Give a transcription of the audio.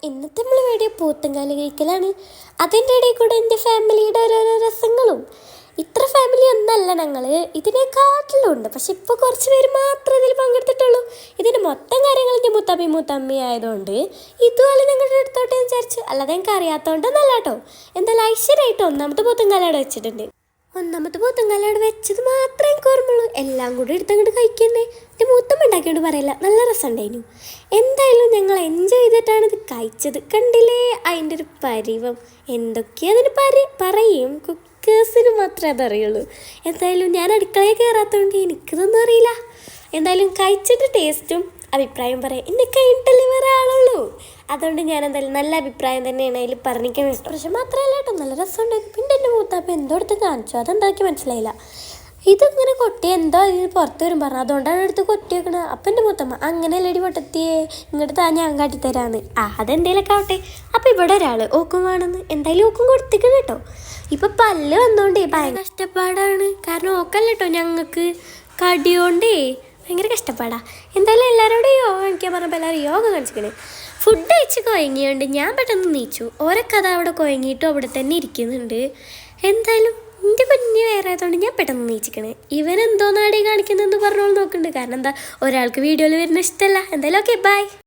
ഇന്നത്തെ നമ്മൾ വീഡിയോ പോത്തുംകാല് കഴിക്കലാണ്. അതിൻ്റെ ഇടയിൽ കൂടെ എൻ്റെ ഫാമിലിയുടെ ഓരോരോ രസങ്ങളും. ഇത്ര ഫാമിലി ഒന്നല്ല ഞങ്ങൾ, ഇതിനെക്കാട്ടിലും ഉണ്ട്. പക്ഷെ ഇപ്പോൾ കുറച്ച് പേര് മാത്രമേ ഇതിൽ പങ്കെടുത്തിട്ടുള്ളൂ. ഇതിൻ്റെ മൊത്തം കാര്യങ്ങൾ എൻ്റെ മുത്തമ്മി ആയതുകൊണ്ട് ഇതുപോലെ ഞങ്ങളുടെ അടുത്തോട്ട് വിചാരിച്ചു. അല്ലാതെ ഞങ്ങൾക്ക് അറിയാത്തതുകൊണ്ടൊന്നല്ല കേട്ടോ. എന്തായാലും ഐശ്വര്യമായിട്ട് ഒന്നാമത്തെ പോത്തുംകാലവിടെ വെച്ചിട്ടുണ്ട്. ഒന്നാമത്തെ പോത്തുംകാലവിടെ വെച്ചത് മാത്രമേ എനിക്ക് ഓർമ്മയുള്ളൂ. എല്ലാം കൂടി എടുത്തങ്ങോട്ട് കഴിക്കണ്ടേ. എൻ്റെ മൂത്തമ്മ ഉണ്ടാക്കിയോണ്ട് പറയില്ല, നല്ല രസമുണ്ടായിരുന്നു. എന്തായാലും ഞങ്ങൾ എൻജോയ് ചെയ്തിട്ടാണ് ഇത് കഴിച്ചത്. കണ്ടില്ലേ അതിൻ്റെ ഒരു പരിവം. എന്തൊക്കെയാണ് അതിന് പറയും, കുക്കേഴ്സിന് മാത്രമേ അതറിയുള്ളൂ. എന്തായാലും ഞാൻ അടുക്കളയിൽ കയറാത്തതുകൊണ്ട് എനിക്കിതൊന്നും അറിയില്ല. എന്തായാലും കഴിച്ചിട്ട് ടേസ്റ്റും അഭിപ്രായം പറയാം. എന്നെ കഴിഞ്ഞിട്ടല്ലേ വേറെ ആളുള്ളൂ. അതുകൊണ്ട് ഞാൻ എന്തായാലും നല്ല അഭിപ്രായം തന്നെയാണ് അതിൽ പറഞ്ഞിരിക്കാൻ ഇഷ്ടം. പക്ഷെ മാത്രമല്ല കേട്ടോ, നല്ല രസമുണ്ടായിരുന്നു. പിന്നെ എൻ്റെ മൂത്താപ്പ എന്തോ എടുത്ത് കാണിച്ചു, അതെന്താക്കി മനസ്സിലായില്ല. ഇതിങ്ങനെ കൊട്ടി എന്തോ ഇതിന് പുറത്ത് വരും പറഞ്ഞു, അതുകൊണ്ടാണ് എടുത്ത് കൊട്ടി വെക്കണത്. അപ്പം എൻ്റെ മൂത്തമ്മ അങ്ങനെയല്ലേ ഇടി പൊട്ടത്തിയേ, ഇങ്ങോട്ട് താ ഞാൻ കാട്ടിത്തരാന്ന്. അതെന്തേലൊക്കെ ആവട്ടെ. അപ്പം ഇവിടെ ഒരാൾ ഓക്കും വേണമെന്ന് എന്തായാലും ഓക്കും കൊടുത്തിക്കണം കേട്ടോ. ഇപ്പം പല്ല് വന്നോണ്ടേ ഭയങ്കര കഷ്ടപ്പാടാണ്. കാരണം ഓക്കല്ല കേട്ടോ, ഞങ്ങൾക്ക് കടിയോണ്ടേ ഭയങ്കര കഷ്ടപ്പാടാണ്. എന്തായാലും എല്ലാവരോടും യോഗ കാണിക്കാൻ പറഞ്ഞപ്പോൾ എല്ലാവരും യോഗ കാണിച്ചിക്കണേ. ഫുഡ് കഴിച്ച് കുഴങ്ങിയോണ്ട് ഞാൻ പെട്ടെന്ന് നീച്ചു. ഓരൊക്കെ അവിടെ കുഴങ്ങിയിട്ടും അവിടെ തന്നെ ഇരിക്കുന്നുണ്ട്. എന്തായാലും എൻ്റെ കുഞ്ഞ് വേറെ ആയതുകൊണ്ട് ഞാൻ പെട്ടെന്ന് നീച്ചിക്കണേ. ഇവനെന്തോ നാടി കാണിക്കുന്നതെന്ന് പറഞ്ഞോളൂ നോക്കുന്നുണ്ട്. കാരണം എന്താ, ഒരാൾക്ക് വീഡിയോയിൽ വരുന്ന ഇഷ്ടമല്ല. എന്തായാലും ഓക്കെ, ബൈ.